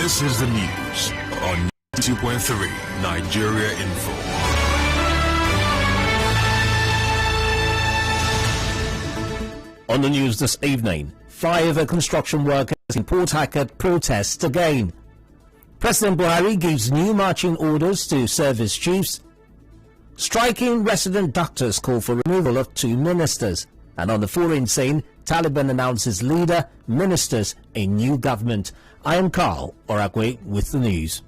This is the news on 2.3 Nigeria Info. On the news this evening, flyover construction workers in Port Harcourt protest again. President Buhari gives new marching orders to service chiefs. Striking resident doctors call for removal of 2 ministers. And on the foreign scene, Taliban announces leader, ministers, a new government. I am Carl Orakwue with the news.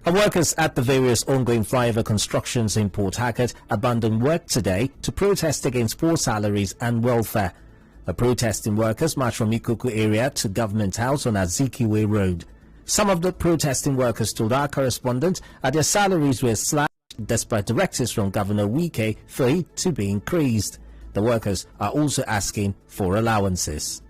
Workers at the various ongoing flyover constructions in Port Harcourt abandoned work today to protest against poor salaries and welfare. The protesting workers marched from Ikuku area to Government House on Azikiwe Road. Some of the protesting workers told our correspondent that their salaries were slashed despite directives from Governor Wike for it to be increased. The workers are also asking for allowances.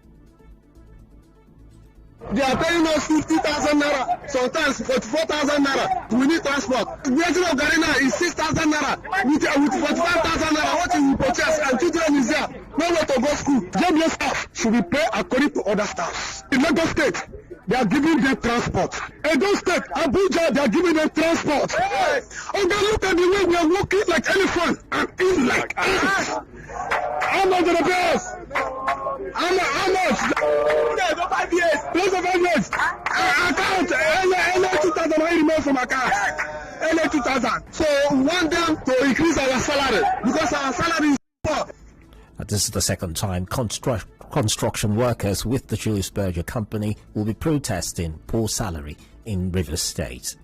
They are paying us 50,000 naira, sometimes 44,000 naira. We need transport. The weight of Garina is 6,000 naira. With 45,000 naira, what you purchase, and children is there. No way to go school. JBS staff should be paid according to other staffs. In Lagos State, they are giving them transport. Edo State, Abuja, they are giving them transport. Yes. Oh, God, look at the way we are walking like elephants and eat like ants. How much are the bills? How much? Those are 5 years. Those are 5 years. Account. LA 2000. I remember from account. LA 2000. So we want them to increase our salary because our salary is poor. This is the second time construction workers with the Julius Berger Company will be protesting poor salary in Rivers State.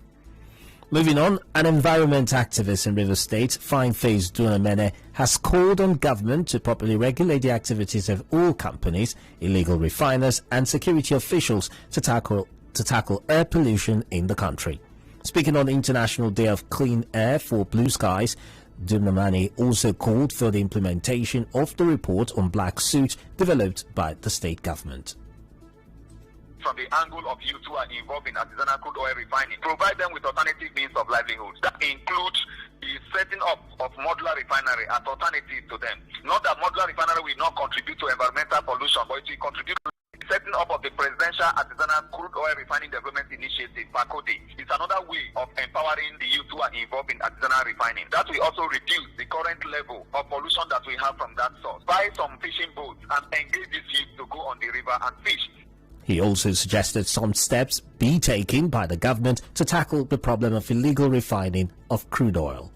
Moving on, an environment activist in Rivers State, Fine-Face Dunamene, has called on government to properly regulate the activities of all companies, illegal refiners and security officials to tackle air pollution in the country. Speaking on the International Day of Clean Air for Blue Skies, Dunamene also called for the implementation of the report on black suit developed by the state government. From the angle of youth who are involved in artisanal crude oil refining, provide them with alternative means of livelihood. That includes the setting up of modular refinery as alternative to them. Not that modular refinery will not contribute to environmental pollution, but it will contribute to the setting up of the Presidential Artisanal Crude Oil Refining Development Initiative, PACODE. It's another way of empowering the youth who are involved in artisanal refining. That will also reduce the current level of pollution that we have from that source. Buy some fishing boats and engage these youth to go on the river and fish. He also suggested some steps be taken by the government to tackle the problem of illegal refining of crude oil.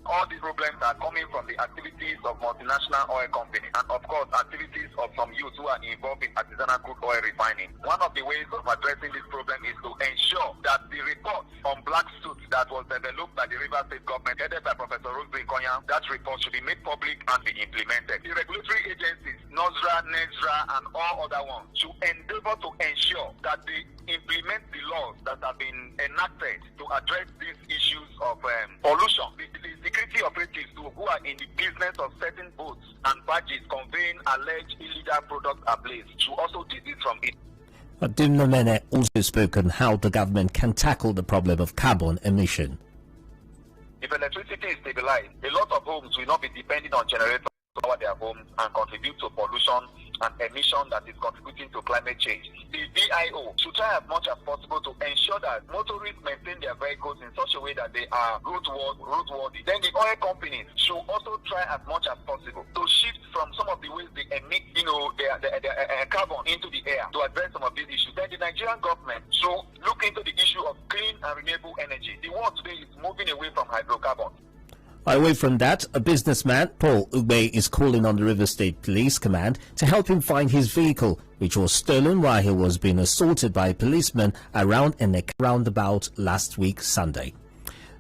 All these problems are coming from the activities of multinational oil companies and, of course, activities of some youth who are involved in artisanal crude oil refining. One of the ways of addressing this problem is to ensure that the report on black suit that was developed by the Rivers State government, headed by Professor Rosemary Konya, that report should be made public and be implemented. The regulatory agencies, NOSRA, NESRA, and all other ones, should endeavor to ensure that they implement the laws that have been enacted to address these issues of pollution. The security operatives who are in the business of setting boats and barges conveying alleged illegal products ablaze should also desist from it. Dunamene also spoke on how the government can tackle the problem of carbon emission. If electricity is stabilized, a lot of homes will not be depending on generators to power their homes and contribute to pollution and emission that is contributing to climate change. The VIO should try as much as possible to ensure that motorists maintain their vehicles in such a way that they are roadworthy. Then the oil companies should also try as much as possible to shift from some of the ways they emit, their carbon into the air to address some of these issues. Then the Nigerian government should look into the issue of clean and renewable energy. The world today is moving away from hydrocarbons. Away from that, a businessman, Paul Ugbe, is calling on the River State Police Command to help him find his vehicle, which was stolen while he was being assaulted by a policeman around a roundabout last week Sunday.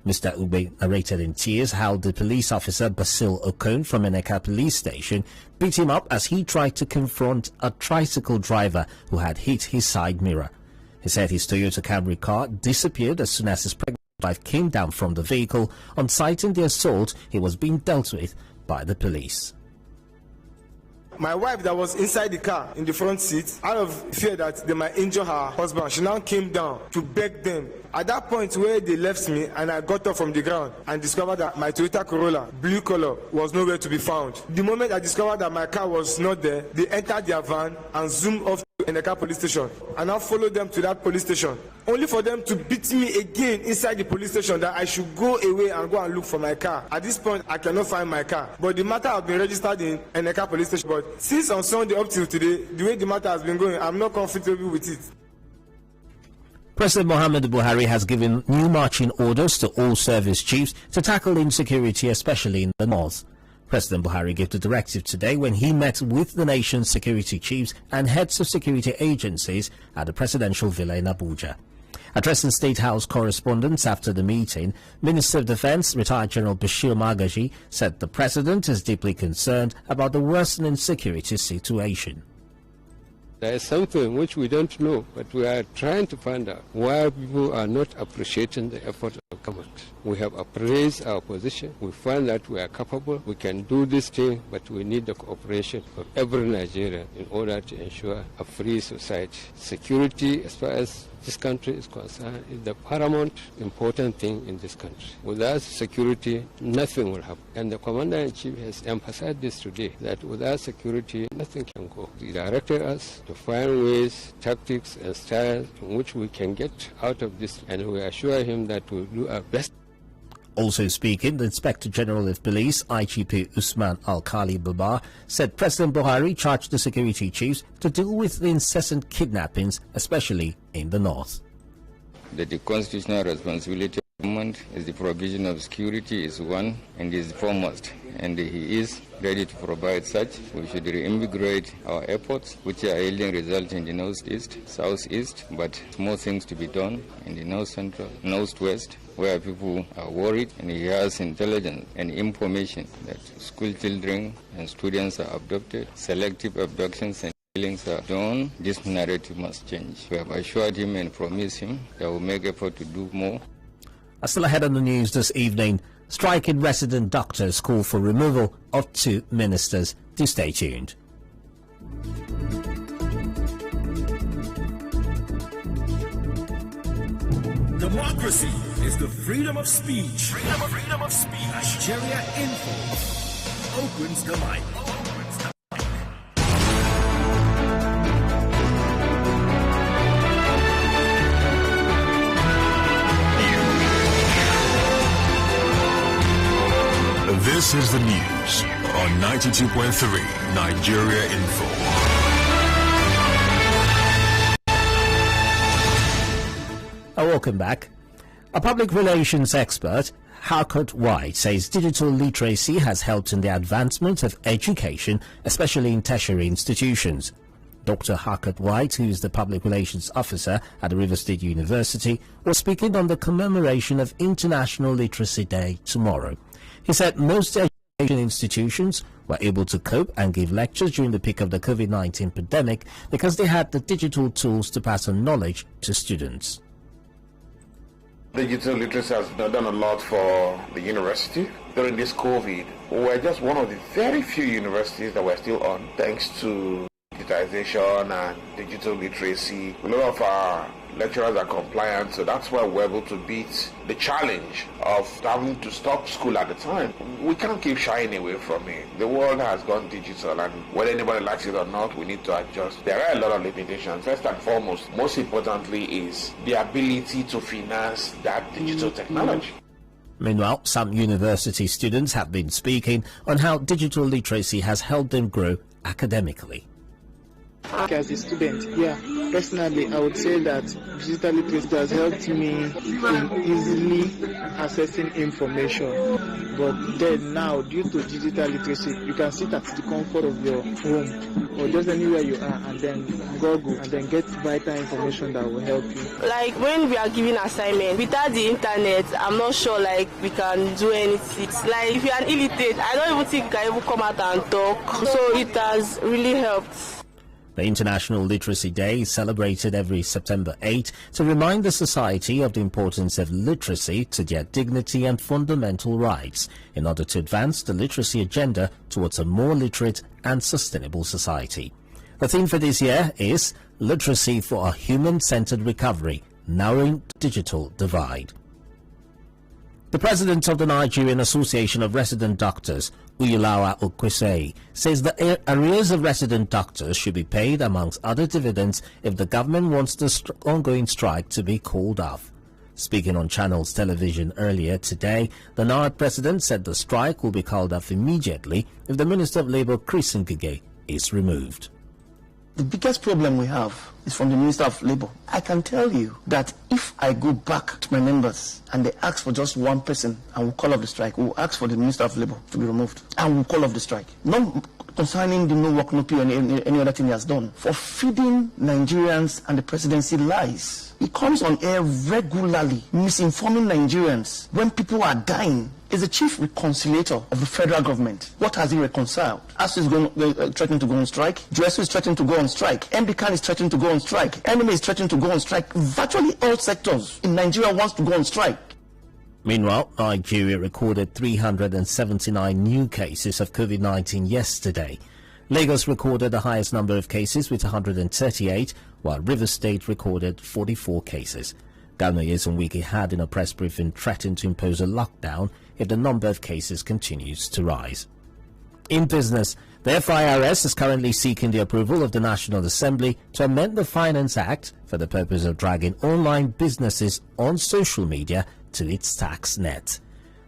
Mr. Ugbe narrated in tears how the police officer Basil Okon from Eneka police station beat him up as he tried to confront a tricycle driver who had hit his side mirror. He said his Toyota Camry car disappeared as soon as his pregnant wife came down from the vehicle. On citing the assault, he was being dealt with by the police. My wife that was inside the car in the front seat, out of fear that they might injure her husband, she now came down to beg them. At that point where they left me and I got up from the ground and discovered that my Toyota Corolla, blue color, was nowhere to be found. The moment I discovered that my car was not there, they entered their van and zoomed off to the car police station. And I followed them to that police station, only for them to beat me again inside the police station that I should go away and go and look for my car. At this point, I cannot find my car. But the matter has been registered in Eneka police station. But since on Sunday up till today, the way the matter has been going, I'm not comfortable with it. President Muhammadu Buhari has given new marching orders to all service chiefs to tackle insecurity, especially in the north. President Buhari gave the directive today when he met with the nation's security chiefs and heads of security agencies at the presidential villa in Abuja. Addressing State House correspondents after the meeting, Minister of Defense, retired General Bashir Magaji, said the president is deeply concerned about the worsening security situation. There is something which we don't know, but we are trying to find out why people are not appreciating the effort of government. We have appraised our position. We find that we are capable. We can do this thing, but we need the cooperation of every Nigerian in order to ensure a free society. Security, as far as this country is concerned, is the paramount important thing in this country. Without security, nothing will happen. And the Commander-in-Chief has emphasized this today, that without security, nothing can go. He directed us to find ways, tactics, and styles in which we can get out of this, and we assure him that we'll do our best. Also speaking, the Inspector General of Police, IGP Usman Alkali Baba, said President Buhari charged the security chiefs to deal with the incessant kidnappings, especially in the north. The constitutional responsibility of government is the provision of security is one and is foremost, and he is ready to provide such. We should reinvigorate our efforts, which are yielding results in the northeast, southeast, but more things to be done in the north central, northwest, where people are worried, and he has intelligence and information that school children and students are abducted, selective abductions and killings are done. This narrative must change. We have assured him and promised him that we'll make effort to do more. Still ahead on the news this evening, striking resident doctors call for removal of 2 ministers. Do stay tuned. Democracy is the freedom of speech. Freedom of speech. Nigeria Info opens the mic. This is the news on 92.3 Nigeria Info. Welcome back. A public relations expert, Orakwue, says digital literacy has helped in the advancement of education, especially in tertiary institutions. Dr. Orakwue, who is the public relations officer at the River State University, was speaking on the commemoration of International Literacy Day tomorrow. He said most education institutions were able to cope and give lectures during the peak of the COVID-19 pandemic because they had the digital tools to pass on knowledge to students. Digital literacy has done a lot for the university. During this COVID, we're just one of the very few universities that we're still on, thanks to digitization and digital literacy. A lot of our lecturers are compliant, so that's why we're able to beat the challenge of having to stop school at the time. We can't keep shying away from it. The world has gone digital, and whether anybody likes it or not, we need to adjust. There are a lot of limitations. First and foremost, most importantly, is the ability to finance that digital technology. Meanwhile, some university students have been speaking on how digital literacy has helped them grow academically. As a student, personally, I would say that digital literacy has helped me in easily accessing information. But then now, due to digital literacy, you can sit at the comfort of your home or just anywhere you are and then Google and then get vital information that will help you. Like when we are giving assignments, without the internet, I'm not sure we can do anything. Like if you are an illiterate, I don't even think I can even come out and talk. So it has really helped. The International Literacy Day is celebrated every September 8 to remind the society of the importance of literacy to their dignity and fundamental rights in order to advance the literacy agenda towards a more literate and sustainable society. The theme for this year is Literacy for a Human-Centered Recovery, Narrowing the Digital Divide. The president of the Nigerian Association of Resident Doctors, Orakwue, says the arrears of resident doctors should be paid amongst other dividends if the government wants the ongoing strike to be called off. Speaking on Channels Television earlier today, the NARD president said the strike will be called off immediately if the Minister of Labour, Chris Ngige, is removed. The biggest problem we have is from the Minister of Labour. I can tell you that if I go back to my members and they ask for just one person and we'll call off the strike, we'll ask for the Minister of Labour to be removed and we'll call off the strike. Not concerning the no work, no pay, any other thing he has done. For feeding Nigerians and the presidency lies. He comes on air regularly, misinforming Nigerians when people are dying. Is the chief reconciliator of the federal government. What has he reconciled? ASU is threatening to go on strike. GSU is threatening to go on strike. MBCAN is threatening to go on strike. NMA is threatening to go on strike. Virtually all sectors in Nigeria wants to go on strike. Meanwhile, Nigeria recorded 379 new cases of COVID-19 yesterday. Lagos recorded the highest number of cases with 138, while Rivers State recorded 44 cases. Governor Nyesom Wike had in a press briefing threatened to impose a lockdown if the number of cases continues to rise. In business, the FIRS is currently seeking the approval of the National Assembly to amend the Finance Act for the purpose of dragging online businesses on social media to its tax net.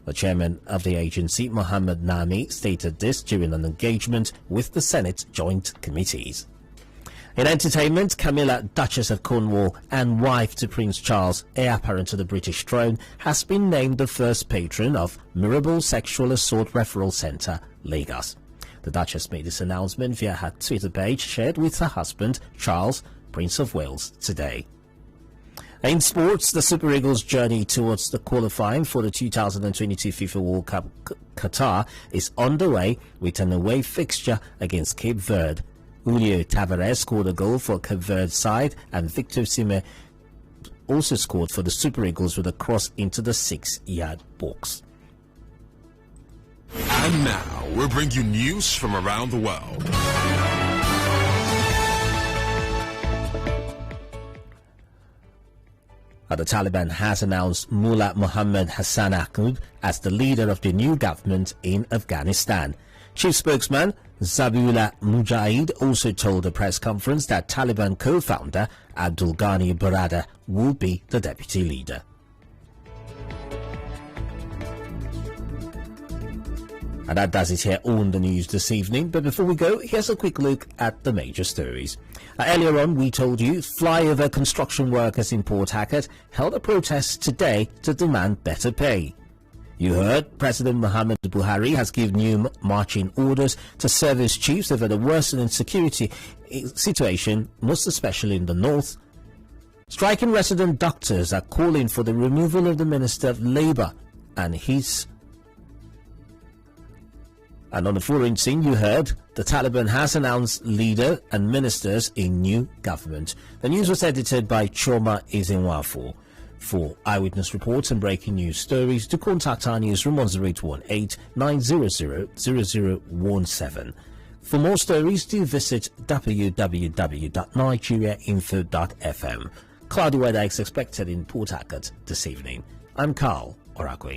The chairman of the agency, Mohammed Nami, stated this during an engagement with the Senate Joint Committees. In entertainment, Camilla, Duchess of Cornwall and wife to Prince Charles, heir apparent to the British throne, has been named the first patron of Mirable Sexual Assault Referral Centre, Lagos. The Duchess made this announcement via her Twitter page shared with her husband, Charles, Prince of Wales, today. In sports, the Super Eagles' journey towards the qualifying for the 2022 FIFA World Cup Qatar is underway with an away fixture against Cape Verde. Julio Tavares scored a goal for Cape Verde side, and Victor Osimhen also scored for the Super Eagles with a cross into the 6-yard box. And now we'll bring you news from around the world. The Taliban has announced Mullah Muhammad Hassan Akhund as the leader of the new government in Afghanistan. Chief spokesman Zabihullah Mujahid also told a press conference that Taliban co-founder Abdul Ghani Baradar will be the deputy leader. And that does it here on the news this evening. But before we go, here's a quick look at the major stories. Earlier on, we told you flyover construction workers in Port Harcourt held a protest today to demand better pay. You heard President Muhammadu Buhari has given new marching orders to service chiefs over the worsening security situation, most especially in the north. Striking resident doctors are calling for the removal of the Minister of Labour and his. And on the foreign scene, you heard the Taliban has announced leader and ministers in new government. The news was edited by Choma Ezenwafo. For eyewitness reports and breaking news stories, to contact our newsroom on 0818-900-0017. For more stories, do visit www.nigeriainfo.fm. Cloudy weather is expected in Port Harcourt this evening. I'm Carl Orakwue.